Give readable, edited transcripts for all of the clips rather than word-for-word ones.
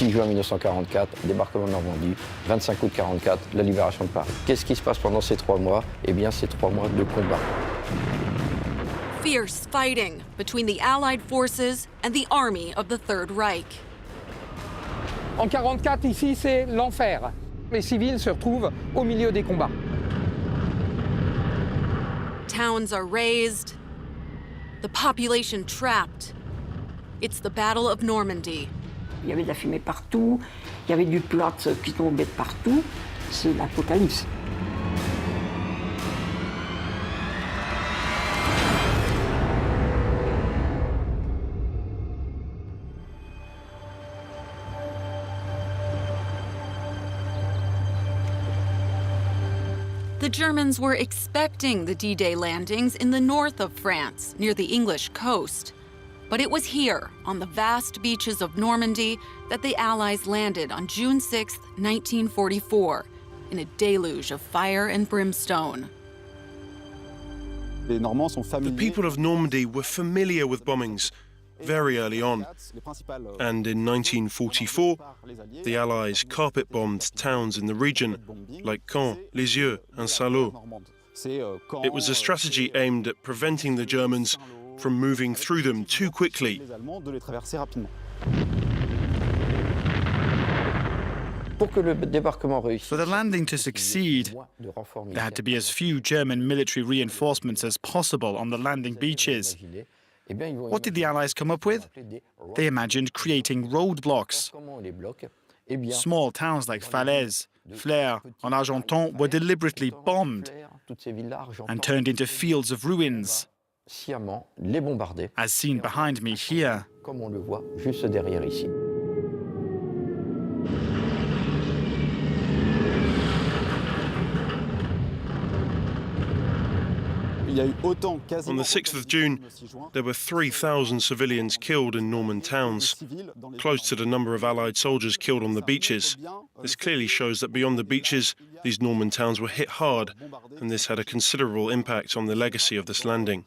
6 juin 1944, débarquement de Normandie, 25 août 1944, la libération de Paris. Qu'est-ce qui se passe pendant ces 3 mois? Eh bien, c'est 3 mois de combat. Fierce fighting between the Allied forces and the army of the Third Reich. En 1944, ici, c'est l'enfer. Les civils se retrouvent au milieu des combats. Towns are razed, the population trapped. It's the Battle of Normandy. Il y avait de la fumée partout, il y avait du plâtre qui tombait de partout. C'est l'apocalypse. The Germans were expecting the D-Day landings in the north of France, near the English coast. But it was here, on the vast beaches of Normandy, that the Allies landed on June 6, 1944, in a deluge of fire and brimstone. The people of Normandy were familiar with bombings very early on, and in 1944, the Allies carpet-bombed towns in the region, like Caen, Lisieux and Salaux. It was a strategy aimed at preventing the Germans from moving through them too quickly. For the landing to succeed, there had to be as few German military reinforcements as possible on the landing beaches. What did the Allies come up with? They imagined creating roadblocks. Small towns like Falaise, Flers, and Argenton were deliberately bombed and turned into fields of ruins, as seen behind me here. On the 6th of June, there were 3,000 civilians killed in Norman towns, close to the number of Allied soldiers killed on the beaches. This clearly shows that beyond the beaches, these Norman towns were hit hard, and this had a considerable impact on the legacy of this landing.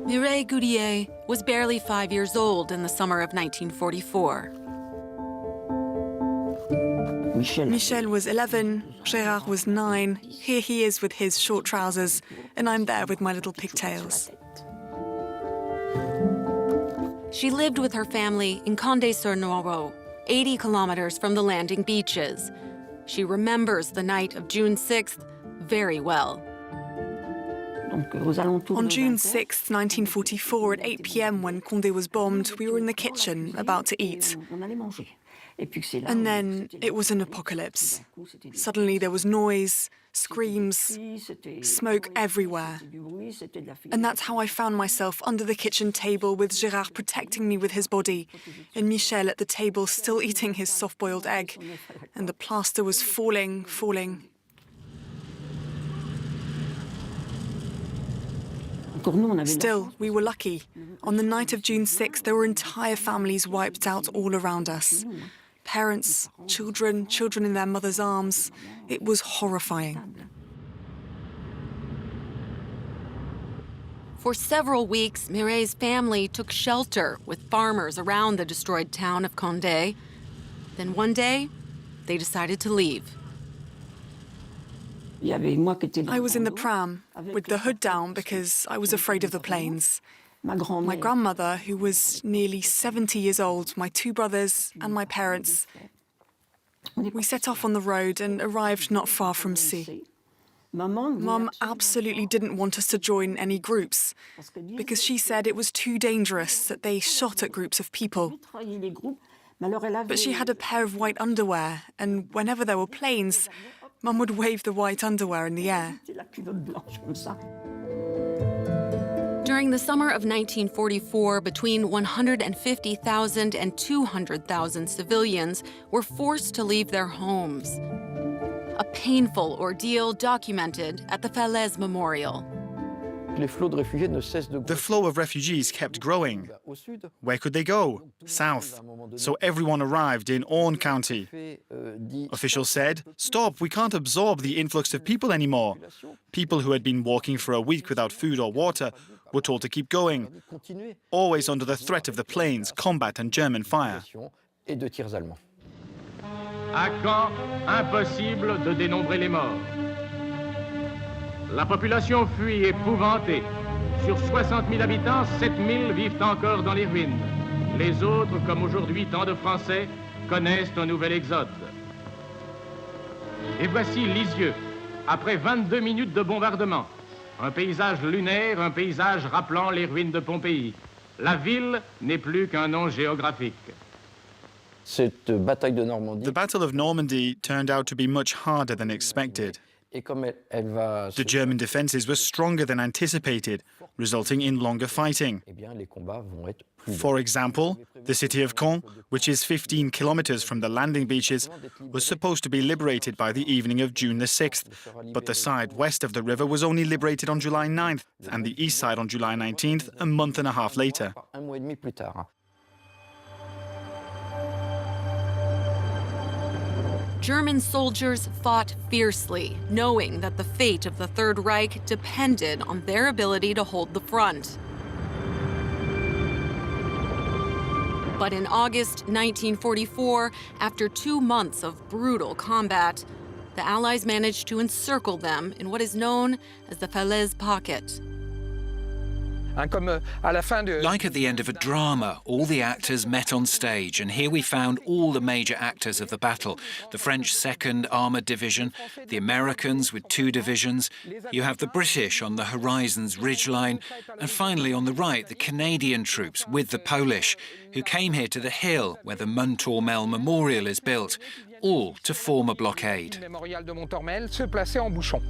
Mireille Goudier was barely 5 years old in the summer of 1944. Michel was 11, Gérard was 9. Here he is with his short trousers, and I'm there with my little pigtails. She lived with her family in Condé-sur-Noireau, 80 kilometers from the landing beaches. She remembers the night of June 6th very well. On June 6, 1944, at 8 p.m. when Condé was bombed, we were in the kitchen about to eat. And then it was an apocalypse. Suddenly there was noise, screams, smoke everywhere. And that's how I found myself under the kitchen table with Gérard protecting me with his body, and Michel at the table still eating his soft-boiled egg. And the plaster was falling. Still, we were lucky. On the night of June 6, there were entire families wiped out all around us. Parents, children in their mother's arms. It was horrifying. For several weeks, Mireille's family took shelter with farmers around the destroyed town of Condé. Then one day, they decided to leave. I was in the pram, with the hood down because I was afraid of the planes. My grandmother, who was nearly 70 years old, my 2 brothers and my parents. We set off on the road and arrived not far from C. Mum absolutely didn't want us to join any groups because she said it was too dangerous, that they shot at groups of people. But she had a pair of white underwear, and whenever there were planes, Mum would wave the white underwear in the air. During the summer of 1944, between 150,000 and 200,000 civilians were forced to leave their homes. A painful ordeal documented at the Falaise Memorial. The flow of refugees kept growing. Where could they go? South. So everyone arrived in Orne County. Officials said, "Stop, we can't absorb the influx of people anymore." People who had been walking for a week without food or water were told to keep going, always under the threat of the planes, combat and German fire. Et de tirs allemands. À Caen, impossible de dénombrer les morts. La population fuit épouvantée. Sur 60 000 habitants, 7 000 vivent encore dans les ruines. Les autres, comme aujourd'hui tant de Français, connaissent un nouvel exode. Et voici Lisieux, après 22 minutes de bombardement. Un paysage lunaire, un paysage rappelant les ruines de Pompéi. La ville n'est plus qu'un nom géographique. Cette bataille de Normandie, The Battle of Normandy turned out to be much harder than expected. et comme elle va The German defences were stronger than anticipated, resulting in longer fighting. eh bien, les combats vont être plus For example, the city of Caen, which is 15 kilometers from the landing beaches, was supposed to be liberated by the evening of June the 6th, but the side west of the river was only liberated on July 9th, and the east side on July 19th, a month and a half later. un mois et demi plus tard. German soldiers fought fiercely, knowing that the fate of the Third Reich depended on their ability to hold the front. But in August 1944, after 2 months of brutal combat, the Allies managed to encircle them in what is known as the Falaise pocket. Comme à la fin de... Like at the end of a drama, all the actors met on stage, and here we found all the major actors of the battle. The French 2nd Armoured Division, the Americans with 2 divisions, you have the British on the horizon's ridgeline, and finally on the right, the Canadian troops with the Polish, who came here to the hill where the Montormel Memorial is built, all to form a blockade. Le mémorial de Montormel se plaçait en bouchon.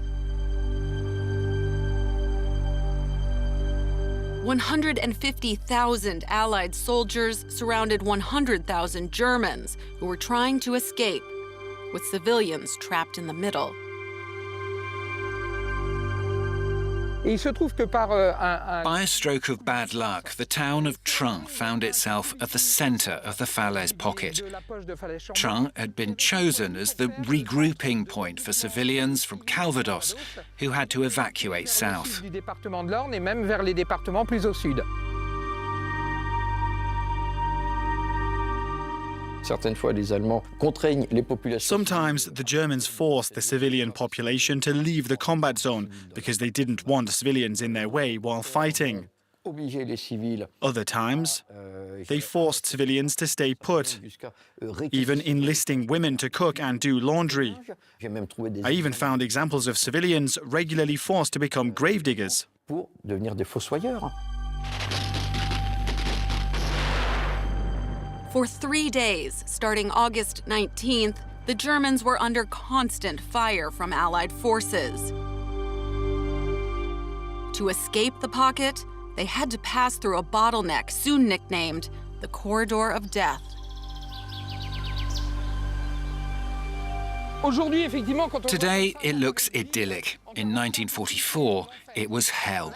150,000 Allied soldiers surrounded 100,000 Germans who were trying to escape, with civilians trapped in the middle. Et il se trouve que par By a stroke of bad luck, the town of Trun found itself at the centre of the Falaise pocket. Trun had been chosen as the regrouping point for civilians from Calvados who had to evacuate south. du département de l'Orne et même vers les départements plus au sud. Certaines fois, les Allemands contraignent les populations. Sometimes the Germans forced the civilian population to leave the combat zone because they didn't want civilians in their way while fighting. Obliger les civils Other times, they forced civilians to stay put, even enlisting women to cook and do laundry. J'ai même trouvé des I even found examples of civilians regularly forced to become gravediggers. pour devenir des fossoyeurs. For 3 days, starting August 19th, the Germans were under constant fire from Allied forces. To escape the pocket, they had to pass through a bottleneck soon nicknamed the Corridor of Death. Aujourd'hui, effectivement, quand on... Today, it looks idyllic. In 1944, it was hell.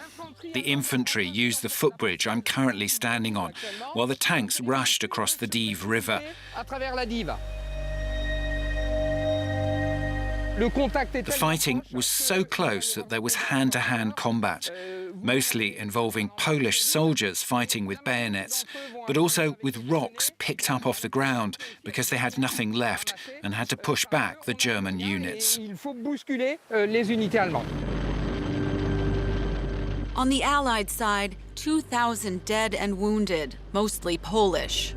The infantry used the footbridge I'm currently standing on, while the tanks rushed across the Dives River. À travers la Dive. Le contact The fighting was so close that there was hand-to-hand combat, mostly involving Polish soldiers fighting with bayonets, but also with rocks picked up off the ground because they had nothing left and had to push back the German units. Il faut bousculer les unités allemandes. On the Allied side, 2,000 dead and wounded, mostly Polish.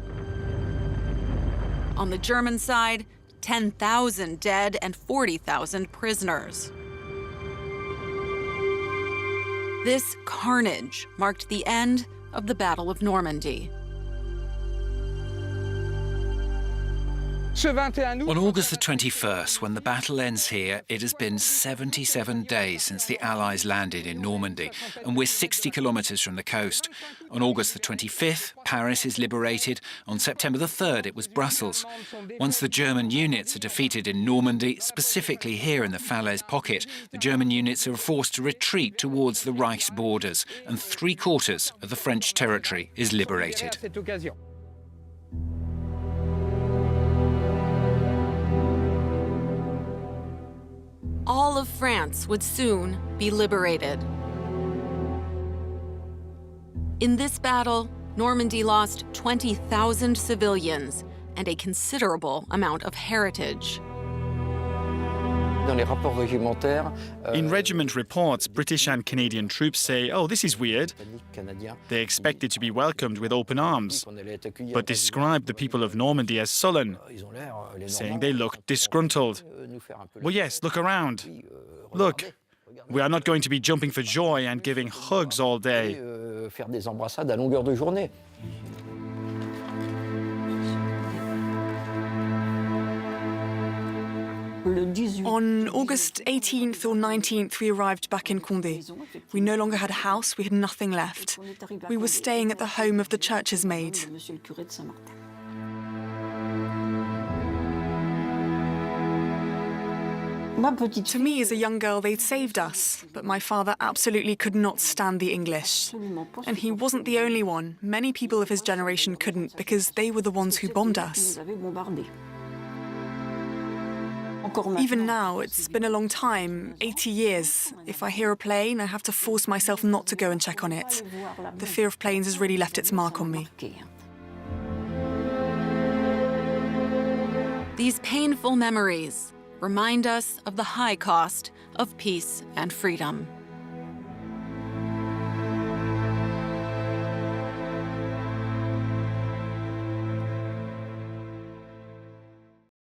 On the German side, 10,000 dead and 40,000 prisoners. This carnage marked the end of the Battle of Normandy. On August the 21st, when the battle ends here, it has been 77 days since the Allies landed in Normandy, and we're 60 kilometres from the coast. On August the 25th, Paris is liberated. On September the 3rd, it was Brussels. Once the German units are defeated in Normandy, specifically here in the Falaise pocket, the German units are forced to retreat towards the Reich's borders, and 3/4 of the French territory is liberated. All of France would soon be liberated. In this battle, Normandy lost 20,000 civilians and a considerable amount of heritage. In regiment reports, British and Canadian troops say, oh, this is weird. They expected to be welcomed with open arms, but describe the people of Normandy as sullen, saying they looked disgruntled. Well, yes, look around. Look, we are not going to be jumping for joy and giving hugs all day. On August 18th or 19th, we arrived back in Condé. We no longer had a house, we had nothing left. We were staying at the home of the church's maid. To me, as a young girl, they'd saved us, but my father absolutely could not stand the English. And he wasn't the only one. Many people of his generation couldn't, because they were the ones who bombed us. Even now, it's been a long time, 80 years. If I hear a plane, I have to force myself not to go and check on it. The fear of planes has really left its mark on me. These painful memories remind us of the high cost of peace and freedom.